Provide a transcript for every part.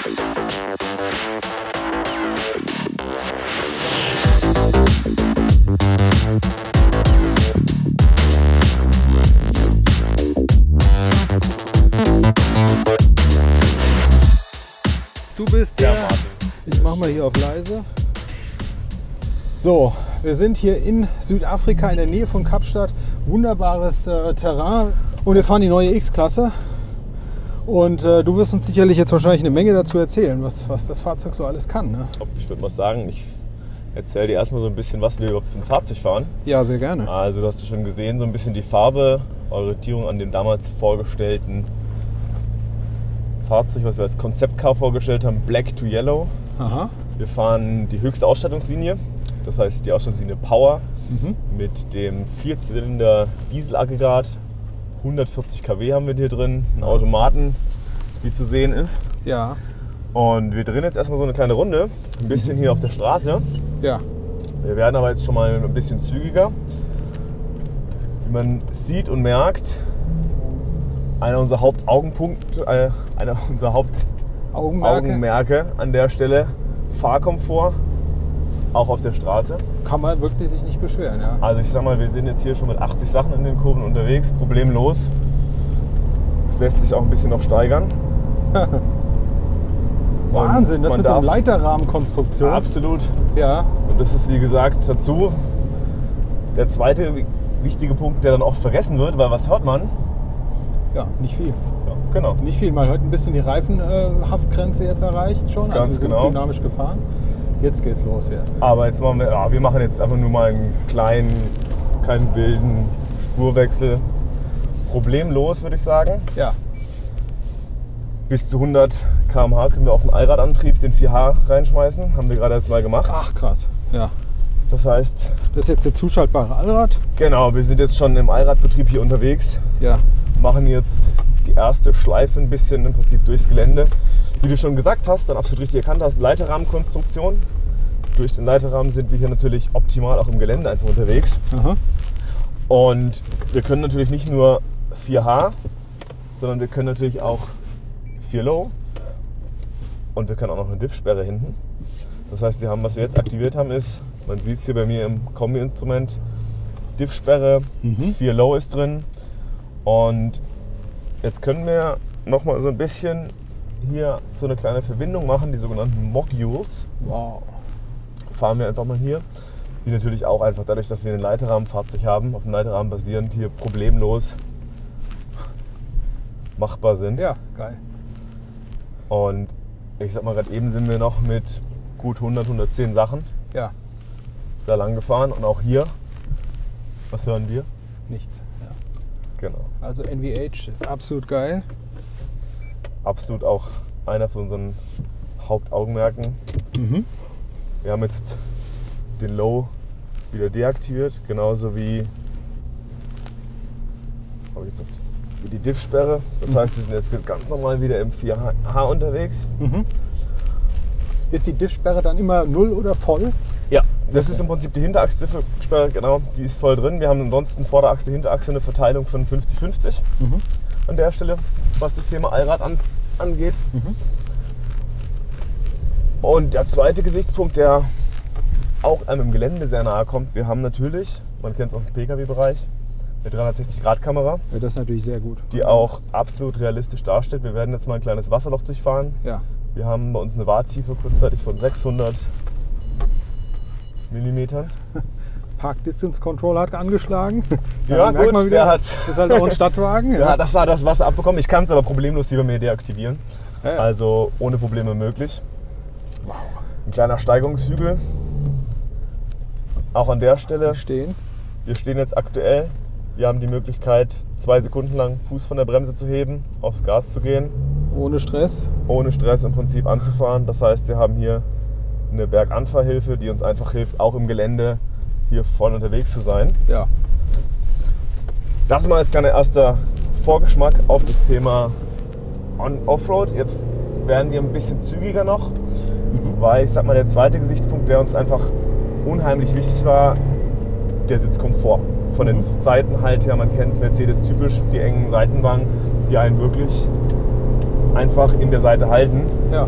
Du bist der Martin. Ich mach mal hier auf leise. So, wir sind hier in Südafrika in der Nähe von Kapstadt. Wunderbares Terrain und wir fahren die neue X-Klasse. Und du wirst uns sicherlich jetzt wahrscheinlich eine Menge dazu erzählen, was das Fahrzeug so alles kann. Ne? Ich würde mal sagen, ich erzähle dir erstmal so ein bisschen, was wir überhaupt für ein Fahrzeug fahren. Ja, sehr gerne. Also du hast schon gesehen, so ein bisschen die Farbe, Orientierung an dem damals vorgestellten Fahrzeug, was wir als Konzeptcar vorgestellt haben, Black to Yellow. Aha. Wir fahren die höchste Ausstattungslinie, das heißt die Ausstattungslinie Power mit dem 4-Zylinder Dieselaggregat. 140 kW haben wir hier drin, einen Automaten, wie zu sehen ist. Ja. Und wir drehen jetzt erstmal so eine kleine Runde, ein bisschen hier auf der Straße. Ja. Wir werden aber jetzt schon mal ein bisschen zügiger. Wie man sieht und merkt, einer unserer Hauptaugenmerke an der Stelle, Fahrkomfort, auch auf der Straße. Kann man wirklich sich nicht beschweren, ja. Also ich sag mal, wir sind jetzt hier schon mit 80 Sachen in den Kurven unterwegs, problemlos. Das lässt sich auch ein bisschen noch steigern. Wahnsinn, das mit so einer Leiterrahmenkonstruktion. Absolut. Ja. Und das ist, wie gesagt, dazu der zweite wichtige Punkt, der dann oft vergessen wird, weil was hört man? Ja, nicht viel. Ja, genau. Nicht viel. Man hat ein bisschen die Reifenhaftgrenze jetzt erreicht schon. Ganz also wir genau. sind dynamisch gefahren. Jetzt geht's los hier. Aber jetzt machen wir machen jetzt einfach nur mal einen keinen wilden Spurwechsel. Problemlos, würde ich sagen. Ja. Bis zu 100 km/h können wir auch einen Allradantrieb, den 4H, reinschmeißen. Haben wir gerade jetzt mal gemacht. Ach krass. Ja. Das heißt... Das ist jetzt der zuschaltbare Allrad. Genau, wir sind jetzt schon im Allradbetrieb hier unterwegs. Ja. Machen jetzt die erste Schleife ein bisschen im Prinzip durchs Gelände. Wie du schon gesagt hast, dann absolut richtig erkannt hast, Leiterrahmenkonstruktion. Durch den Leiterrahmen sind wir hier natürlich optimal auch im Gelände einfach unterwegs. Aha. Und wir können natürlich nicht nur 4H, sondern wir können natürlich auch 4 Low und wir können auch noch eine Diff-Sperre hinten. Das heißt, was wir jetzt aktiviert haben ist, man sieht es hier bei mir im Kombi-Instrument, Diff-Sperre, 4 Low ist drin und jetzt können wir noch mal so ein bisschen hier so eine kleine Verbindung machen, die sogenannten Modules. Wow. Fahren wir einfach mal hier, die natürlich auch einfach dadurch, dass wir ein Leiterrahmenfahrzeug haben, auf dem Leiterrahmen basierend hier problemlos machbar sind. Ja, geil. Und ich sag mal, gerade eben sind wir noch mit gut 100, 110 Sachen Ja. da lang gefahren und auch hier, was hören wir? Nichts. Ja. Genau. Also NVH, absolut geil. Absolut auch einer von unseren Hauptaugenmerken. Wir haben jetzt den Low wieder deaktiviert, genauso wie die Diff-Sperre. Das heißt, wir sind jetzt ganz normal wieder im 4H unterwegs. Ist die Diff-Sperre dann immer 0 oder voll? Ja, das ist im Prinzip die Hinterachse-Sperre, genau, die ist voll drin. Wir haben ansonsten Vorderachse, Hinterachse eine Verteilung von 50-50 an der Stelle, was das Thema Allrad angeht. Und der zweite Gesichtspunkt, der auch einem im Gelände sehr nahe kommt, wir haben natürlich, man kennt es aus dem Pkw-Bereich, eine 360-Grad-Kamera, Ja, das ist natürlich sehr gut. die auch absolut realistisch darstellt. Wir werden jetzt mal ein kleines Wasserloch durchfahren. Ja. Wir haben bei uns eine Warttiefe kurzzeitig von 600 Millimetern. Park Distance Control hat angeschlagen. Ja, merkt gut, man wieder, der hat... das ist halt auch ein Stadtwagen. Ja, das hat das Wasser abbekommen. Ich kann es aber problemlos hier bei mir deaktivieren. Ja, ja. Also ohne Probleme möglich. Wow. Ein kleiner Steigungshügel. Auch an der Stelle. Stehen. Wir stehen jetzt aktuell. Wir haben die Möglichkeit, 2 Sekunden lang Fuß von der Bremse zu heben, aufs Gas zu gehen. Ohne Stress. Ohne Stress im Prinzip anzufahren. Das heißt, wir haben hier eine Berganfahrhilfe, die uns einfach hilft, auch im Gelände hier voll unterwegs zu sein. Ja. Das mal als kleiner erster Vorgeschmack auf das Thema Offroad. Jetzt werden wir ein bisschen zügiger noch, weil ich sag mal, der zweite Gesichtspunkt, der uns einfach unheimlich wichtig war, der Sitzkomfort. Von den Seiten halt her, man kennt es, Mercedes typisch, die engen Seitenbanken, die einen wirklich einfach in der Seite halten. Ja.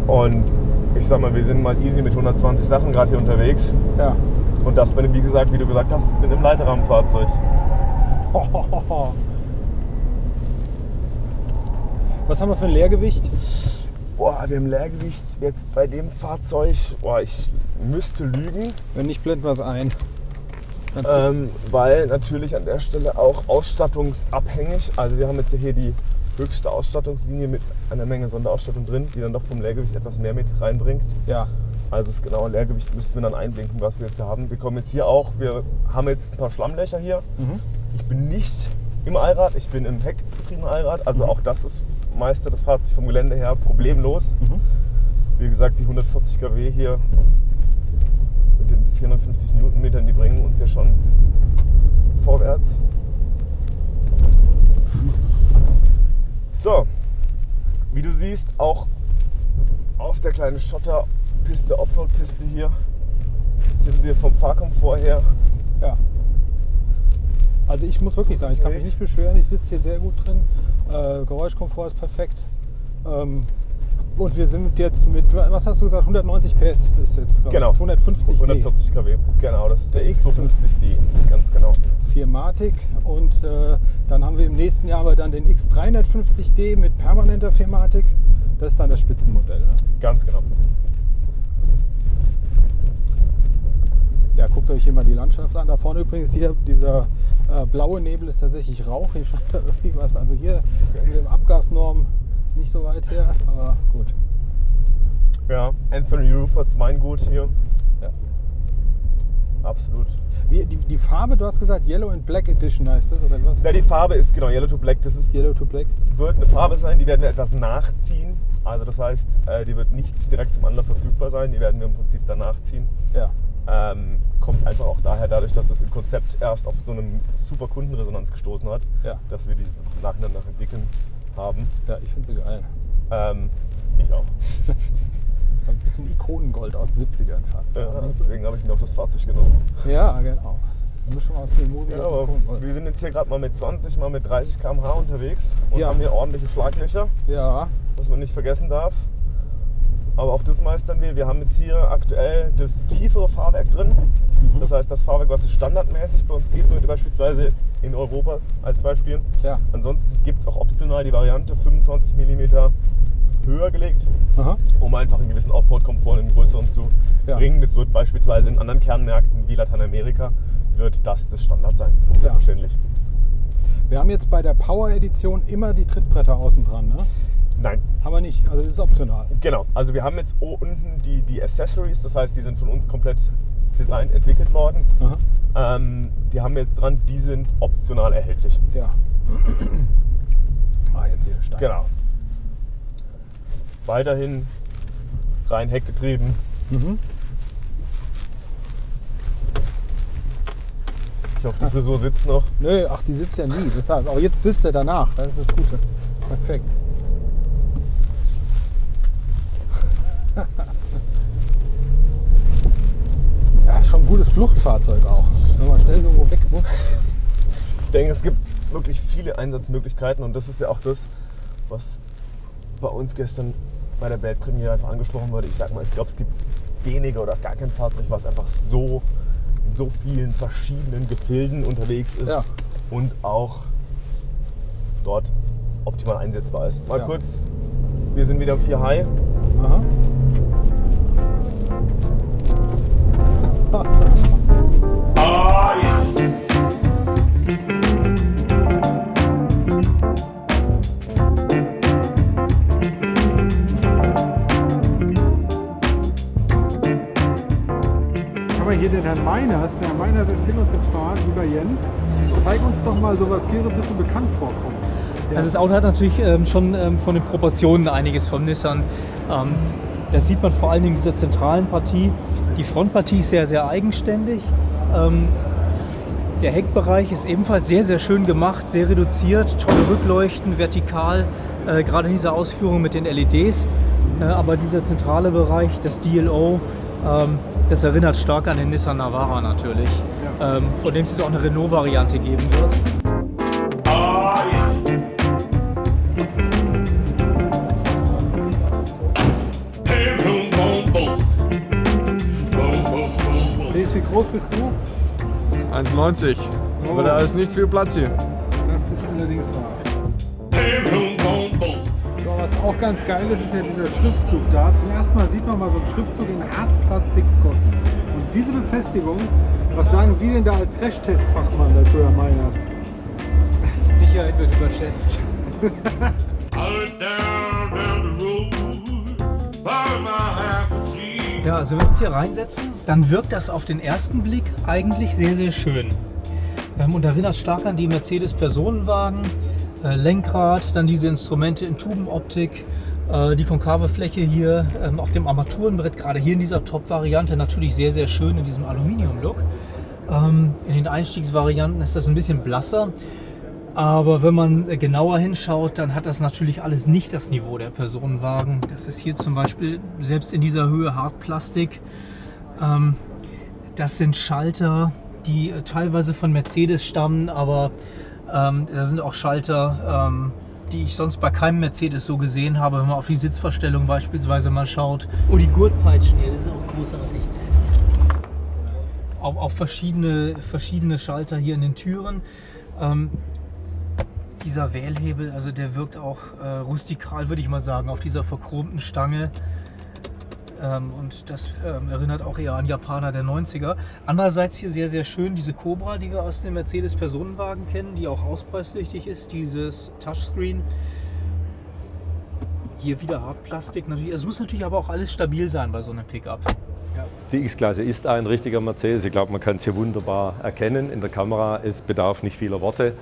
Und ich sag mal, wir sind mal easy mit 120 Sachen gerade hier unterwegs. Ja. Und das, wie gesagt, wie du gesagt hast, mit einem Leiterrahmenfahrzeug. Was haben wir für ein Leergewicht? Boah, wir haben Leergewicht jetzt bei dem Fahrzeug, ich müsste lügen. Wenn nicht, blenden wir es ein. Weil natürlich an der Stelle auch ausstattungsabhängig. Also wir haben jetzt hier die höchste Ausstattungslinie mit einer Menge Sonderausstattung drin, die dann doch vom Leergewicht etwas mehr mit reinbringt. Ja. Also das genaue Leergewicht müssten wir dann einblinken, was wir jetzt hier haben. Wir kommen jetzt hier auch, wir haben jetzt ein paar Schlammlöcher hier. Mhm. Ich bin nicht im Allrad, ich bin im heckbetriebenen Allrad. Also auch das ist meistert das Fahrzeug vom Gelände her problemlos. Mhm. Wie gesagt, die 140 kW hier mit den 450 Newtonmetern, die bringen uns ja schon vorwärts. So, wie du siehst, auch auf der kleinen Schotterpiste, Offroad-Piste hier, sind wir vom Fahrkomfort her. Ja. Also ich muss wirklich sagen, ich kann mich nicht beschweren, ich sitze hier sehr gut drin, Geräuschkomfort ist perfekt. Und wir sind jetzt mit, was hast du gesagt, 190 PS ist jetzt, genau. 250 140 kW, genau, das ist der X250D, ganz genau. 4-matig und dann haben wir im nächsten Jahr aber dann den X350D mit permanenter 4-matig, das ist dann das Spitzenmodell. Ne? Ganz genau. Ja, guckt euch hier mal die Landschaft an. Da vorne übrigens hier, dieser blaue Nebel ist tatsächlich Rauch. Hier scheint da irgendwie was. Also hier ist mit dem Abgasnorm ist nicht so weit her, aber gut. Ja, Anthony Rupert's Weingut hier. Ja. Absolut. Die Farbe, du hast gesagt Yellow and Black Edition heißt das, oder was? Ja, die Farbe ist genau Yellow to Black. Das ist, Yellow to Black. Wird eine Farbe sein, die werden wir etwas nachziehen. Also das heißt, die wird nicht direkt zum Anlauf verfügbar sein. Die werden wir im Prinzip danach ziehen. Ja. Kommt einfach auch dadurch, dass das im Konzept erst auf so eine super Kundenresonanz gestoßen hat, Ja. dass wir die nacheinander entwickeln haben. Ja, ich finde sie geil. Ich auch. So ein bisschen Ikonengold aus den 70ern fast. Ja, deswegen habe ich mir auch das Fahrzeug genommen. Ja, genau. Eine Mischung aus Limousine Ja, und aber Ikonengold. wir sind jetzt hier gerade mal mit 20, mal mit 30 km/h unterwegs und Ja. haben hier ordentliche Schlaglöcher, Ja, was man nicht vergessen darf. Aber auch das meistern wir. Wir haben jetzt hier aktuell das tiefere Fahrwerk drin. Das heißt, das Fahrwerk, was es standardmäßig bei uns gibt, würde beispielsweise in Europa als Beispiel. ja. Ansonsten gibt es auch optional die Variante 25 mm höher gelegt, Aha. um einfach einen gewissen Offroad-Komfort in den größeren zu Ja. bringen. Das wird beispielsweise in anderen Kernmärkten wie Lateinamerika wird das Standard sein. Ja. Selbstverständlich. Wir haben jetzt bei der Power-Edition immer die Trittbretter außen dran, ne? Nein, Haben wir nicht, also das ist optional. genau. Also wir haben jetzt unten die Accessories, das heißt, die sind von uns komplett designt, entwickelt worden. Aha. Die haben wir jetzt dran, die sind optional erhältlich. Ja. Jetzt hier steil. Genau. Weiterhin rein heckgetrieben. Mhm. Ich hoffe, die Frisur sitzt noch. Nö, ach, die sitzt ja nie. Deshalb. Aber jetzt sitzt er danach. Das ist das Gute. Perfekt. Ja, ist schon ein gutes Fluchtfahrzeug auch. Wenn man schnell irgendwo weg muss. Ich denke, es gibt wirklich viele Einsatzmöglichkeiten und das ist ja auch das, was bei uns gestern bei der Weltpremiere einfach angesprochen wurde. Ich sag mal, ich glaube, es gibt weniger oder gar kein Fahrzeug, was einfach so in so vielen verschiedenen Gefilden unterwegs ist Ja. und auch dort optimal einsetzbar ist. Mal Ja. kurz, wir sind wieder im 4 High. Aha. Jetzt haben wir hier den Herrn Meiners. Der Herr Meiners erzählt uns jetzt mal über Jens. Zeig uns doch mal so, was dir so ein bisschen bekannt vorkommt. Ja. Also das Auto hat natürlich schon von den Proportionen einiges von Nissan. Das sieht man vor allen Dingen in dieser zentralen Partie. Die Frontpartie ist sehr, sehr eigenständig. Der Heckbereich ist ebenfalls sehr, sehr schön gemacht, sehr reduziert, tolle Rückleuchten, vertikal, gerade in dieser Ausführung mit den LEDs. Aber dieser zentrale Bereich, das DLO, das erinnert stark an den Nissan Navara natürlich, von dem es auch eine Renault-Variante geben wird. groß bist du? 1,90. Aber da ist nicht viel Platz hier. Das ist allerdings wahr. So, was auch ganz geil ist, ist ja dieser Schriftzug da. Zum ersten Mal sieht man mal so einen Schriftzug in Hartplastik gegossen. Und diese Befestigung, was sagen Sie denn da als Crashtest-Fachmann dazu, Herr Meiners? Sicherheit wird überschätzt. Ja, also wenn wir uns hier reinsetzen, dann wirkt das auf den ersten Blick eigentlich sehr, sehr schön. Und erinnert stark an die Mercedes-Personenwagen, Lenkrad, dann diese Instrumente in Tubenoptik, die konkave Fläche hier auf dem Armaturenbrett, gerade hier in dieser Top-Variante, natürlich sehr, sehr schön in diesem Aluminium-Look. In den Einstiegsvarianten ist das ein bisschen blasser. Aber wenn man genauer hinschaut, dann hat das natürlich alles nicht das Niveau der Personenwagen. Das ist hier zum Beispiel selbst in dieser Höhe Hartplastik. Das sind Schalter, die teilweise von Mercedes stammen, aber da sind auch Schalter, die ich sonst bei keinem Mercedes so gesehen habe, wenn man auf die Sitzverstellung beispielsweise mal schaut. Oh, die Gurtpeitschen hier, das ist auch großartig. Auf verschiedene Schalter hier in den Türen. Dieser Wählhebel, also der wirkt auch rustikal, würde ich mal sagen, auf dieser verchromten Stange. Und das erinnert auch eher an Japaner der 90er. Andererseits hier sehr, sehr schön diese Cobra, die wir aus dem Mercedes-Personenwagen kennen, die auch auspreistüchtig ist, dieses Touchscreen. Hier wieder Hartplastik. Natürlich. Es muss natürlich aber auch alles stabil sein bei so einem Pickup. Die X-Klasse ist ein richtiger Mercedes. Ich glaube, man kann es hier wunderbar erkennen in der Kamera. Es bedarf nicht vieler Worte.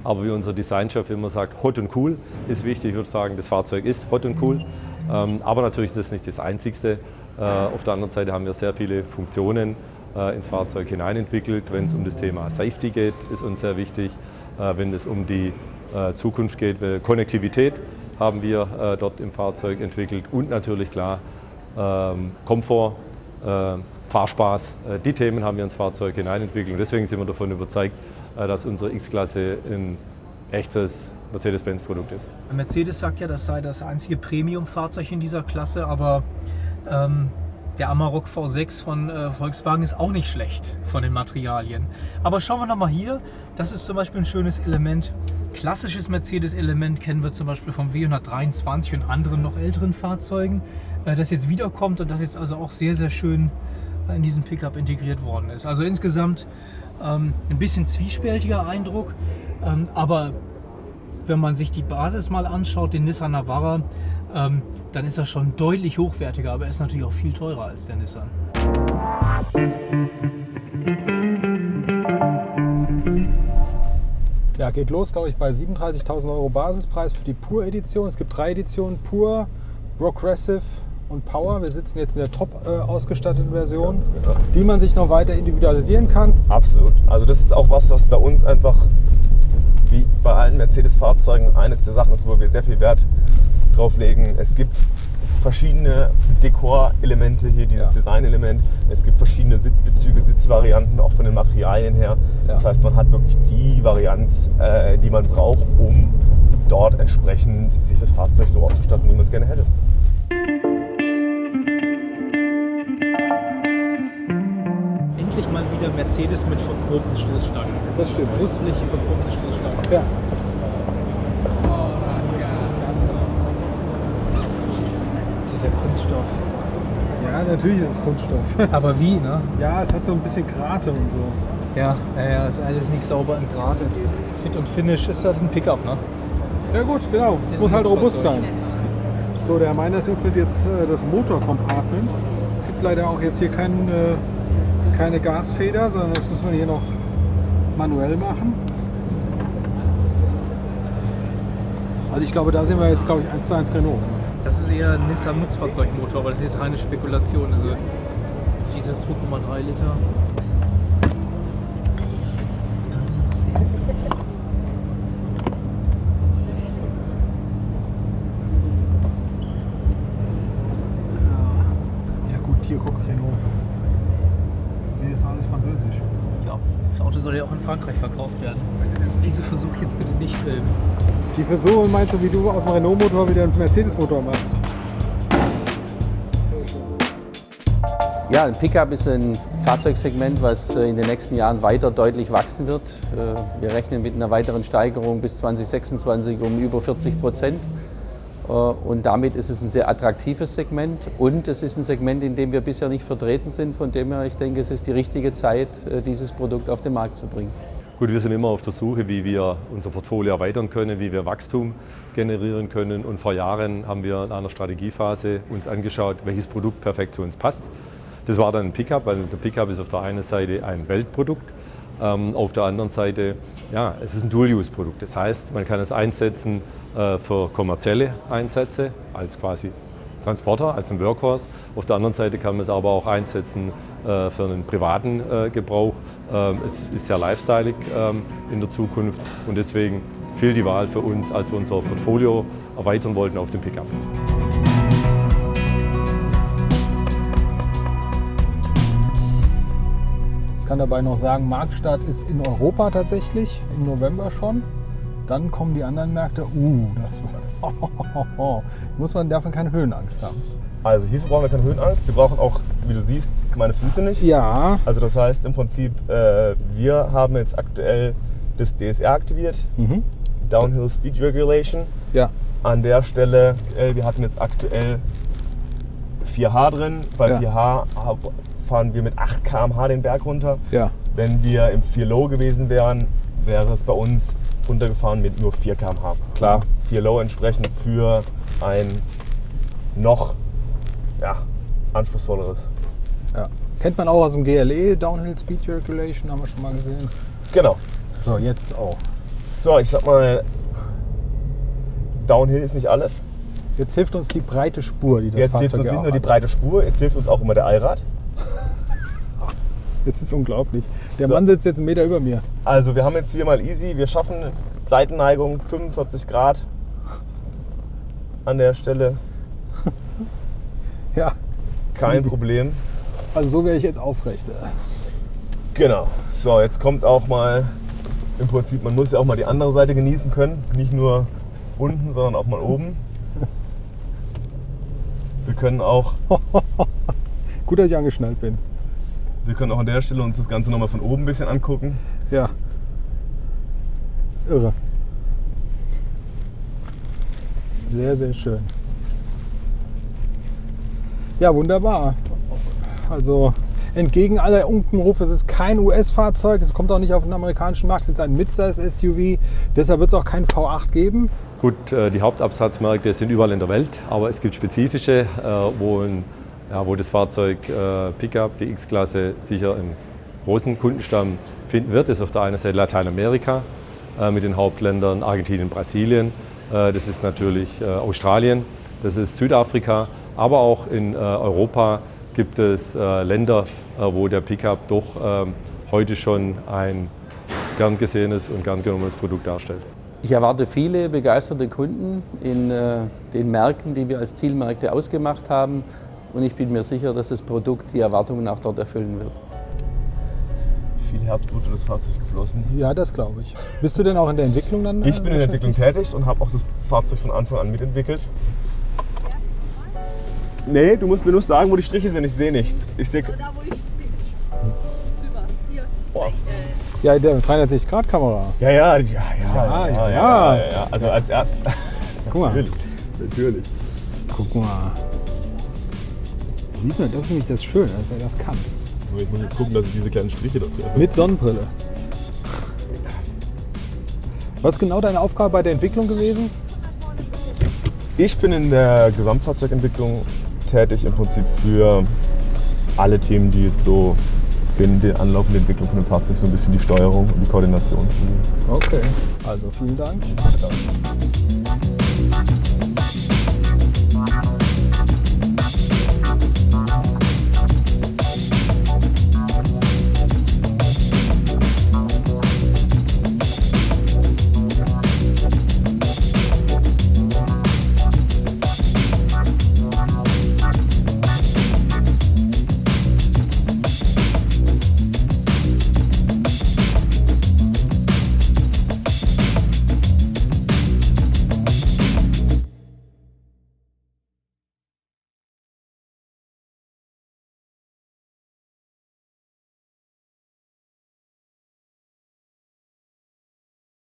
Aber wie unser Designchef immer sagt, hot und cool ist wichtig. Ich würde sagen, das Fahrzeug ist hot und cool. Aber natürlich ist das nicht das Einzigste. Auf der anderen Seite haben wir sehr viele Funktionen ins Fahrzeug hineinentwickelt. Wenn es um das Thema Safety geht, ist uns sehr wichtig. Wenn es um die Zukunft geht, Konnektivität haben wir dort im Fahrzeug entwickelt. Und natürlich klar, Komfort, Fahrspaß, die Themen haben wir ins Fahrzeug hineinentwickelt. Und deswegen sind wir davon überzeugt, dass unsere X-Klasse ein echtes Mercedes-Benz-Produkt ist. Mercedes sagt ja, das sei das einzige Premium-Fahrzeug in dieser Klasse, aber der Amarok V6 von Volkswagen ist auch nicht schlecht von den Materialien. Aber schauen wir nochmal hier, das ist zum Beispiel ein schönes Element. Klassisches Mercedes-Element kennen wir zum Beispiel vom W123 und anderen noch älteren Fahrzeugen, das jetzt wiederkommt und das jetzt also auch sehr, sehr schön in diesen Pickup integriert worden ist. Also insgesamt ein bisschen zwiespältiger Eindruck, aber wenn man sich die Basis mal anschaut, den Nissan Navara, dann ist er schon deutlich hochwertiger, aber er ist natürlich auch viel teurer als der Nissan. Ja, geht los, glaube ich, bei 37.000 Euro Basispreis für die Pure-Edition. Es gibt 3 Editionen, Pure, Progressive und Power. Wir sitzen jetzt in der top ausgestatteten Version, die man sich noch weiter individualisieren kann. Absolut. Also das ist auch was bei uns einfach, wie bei allen Mercedes-Fahrzeugen, eines der Sachen ist, wo wir sehr viel Wert drauf legen. Es gibt verschiedene Dekorelemente hier, dieses Designelement. Es gibt verschiedene Sitzbezüge, Sitzvarianten, auch von den Materialien her. Das heißt, man hat wirklich die Varianz, die man braucht, um dort entsprechend sich das Fahrzeug so auszustatten, wie man es gerne hätte. Endlich mal wieder Mercedes mit verchromten Stoßstangen. Das stimmt. Großflächig verchromte Stoßstangen. Ja. Dieser Kunststoff. Ja, natürlich ist es Kunststoff. Aber wie, ne? Ja, es hat so ein bisschen Grate und so. Ja, ist alles nicht sauber entgratet. Fit und Finish ist halt ein Pickup, ne? Ja gut, genau. Es muss halt robust sein. So, der Meiners öffnet jetzt das Motorcompartment. Gibt leider auch jetzt hier keine Gasfeder, sondern das müssen wir hier noch manuell machen. Also ich glaube, da sind wir jetzt, glaube ich, 1:1 Renault. Das ist eher ein Nissan Nutzfahrzeugmotor, aber das ist jetzt reine Spekulation. Also dieser 2,3 Liter. Ja gut, hier guck, Renault. Nee, ist alles französisch. Ja, das Auto soll ja auch in Frankreich verkauft werden. Diese Versuch jetzt bitte nicht filmen. Die Versuche meinst du, wie du aus dem Renault-Motor wieder einen Mercedes-Motor machst? Ja, ein Pickup ist ein Fahrzeugsegment, was in den nächsten Jahren weiter deutlich wachsen wird. Wir rechnen mit einer weiteren Steigerung bis 2026 um über 40%. Und damit ist es ein sehr attraktives Segment und es ist ein Segment, in dem wir bisher nicht vertreten sind. Von dem her, ich denke, es ist die richtige Zeit, dieses Produkt auf den Markt zu bringen. Gut, wir sind immer auf der Suche, wie wir unser Portfolio erweitern können, wie wir Wachstum generieren können. Und vor Jahren haben wir in einer Strategiephase uns angeschaut, welches Produkt perfekt zu uns passt. Das war dann ein Pickup, weil der Pickup ist auf der einen Seite ein Weltprodukt, auf der anderen Seite, ja, es ist ein Dual-Use-Produkt. Das heißt, man kann es einsetzen für kommerzielle Einsätze, als quasi Transporter, als ein Workhorse. Auf der anderen Seite kann man es aber auch einsetzen für einen privaten Gebrauch. Es ist sehr lifestyleig in der Zukunft und deswegen fiel die Wahl für uns, als wir unser Portfolio erweitern wollten, auf den Pickup. Ich kann dabei noch sagen, Marktstart ist in Europa tatsächlich, im November schon. Dann kommen die anderen Märkte. Darf man keine Höhenangst haben. Also hierfür brauchen wir keine Höhenangst. Wir brauchen auch, wie du siehst, meine Füße nicht. Ja. Also das heißt im Prinzip, wir haben jetzt aktuell das DSR aktiviert, Downhill Speed Regulation. Ja. An der Stelle, wir hatten jetzt aktuell 4H drin. Bei 4H fahren wir mit 8 km/h den Berg runter. Ja. Wenn wir im 4 Low gewesen wären, wäre es bei uns runtergefahren mit nur 4 km/h. Klar, 4 Low entsprechend für ein noch anspruchsvolleres. Ja. Kennt man auch aus dem GLE, Downhill Speed Regulation, haben wir schon mal gesehen. Genau. So, jetzt auch. So, ich sag mal, Downhill ist nicht alles. Jetzt hilft uns die breite Spur, die das Jetzt Fahrzeug hilft uns ja nicht auch nur die hat. breite Spur, jetzt hilft uns auch immer der Allrad. Das ist unglaublich. Der So. Mann sitzt jetzt 1 Meter über mir. Also wir haben jetzt hier mal easy, wir schaffen Seitenneigung 45 Grad an der Stelle. Ja, Kein Problem. also so wäre ich jetzt aufrecht. Genau. So, jetzt kommt auch mal, im Prinzip, man muss ja auch mal die andere Seite genießen können. Nicht nur unten, sondern auch mal oben. Wir können auch Gut, dass ich angeschnallt bin. an der Stelle uns das Ganze nochmal von oben ein bisschen angucken. Ja. Irre. Sehr, sehr schön. Ja, wunderbar. Also entgegen aller Unkenrufe, es ist kein US-Fahrzeug, es kommt auch nicht auf den amerikanischen Markt, es ist ein Midsize-SUV, deshalb wird es auch keinen V8 geben. Gut, die Hauptabsatzmärkte sind überall in der Welt, aber es gibt spezifische, wo das Fahrzeug Pickup, die X-Klasse, sicher einen großen Kundenstamm finden wird. Das ist auf der einen Seite Lateinamerika mit den Hauptländern Argentinien, Brasilien. Das ist natürlich Australien, das ist Südafrika, aber auch in Europa gibt es Länder, wo der Pickup doch heute schon ein gern gesehenes und gern genommenes Produkt darstellt. Ich erwarte viele begeisterte Kunden in den Märkten, die wir als Zielmärkte ausgemacht haben. Und ich bin mir sicher, dass das Produkt die Erwartungen auch dort erfüllen wird. Viel Herzblut in das Fahrzeug geflossen. Ja, das glaube ich. Bist du denn auch in der Entwicklung dann? Ich bin in der Entwicklung tätig und habe auch das Fahrzeug von Anfang an mitentwickelt. Nee, du musst mir nur sagen, wo die Striche sind. Ich sehe nichts. Ich sehe. Da wo ich bin. Super. Hier. Boah. Ja, der 360-Grad-Kamera. Ja. Ja. Also als erstes. Guck mal. Natürlich. Guck mal. Sieht man, das ist nämlich das Schöne, dass er das kann. So, ich muss jetzt gucken, dass ich diese kleinen Striche dort treffe. Mit Sonnenbrille. Was ist genau deine Aufgabe bei der Entwicklung gewesen? Ich bin in der Gesamtfahrzeugentwicklung tätig, im Prinzip für alle Themen, die jetzt so den Anlauf und die Entwicklung von dem Fahrzeug, so ein bisschen die Steuerung und die Koordination. Okay, also vielen Dank. Danke.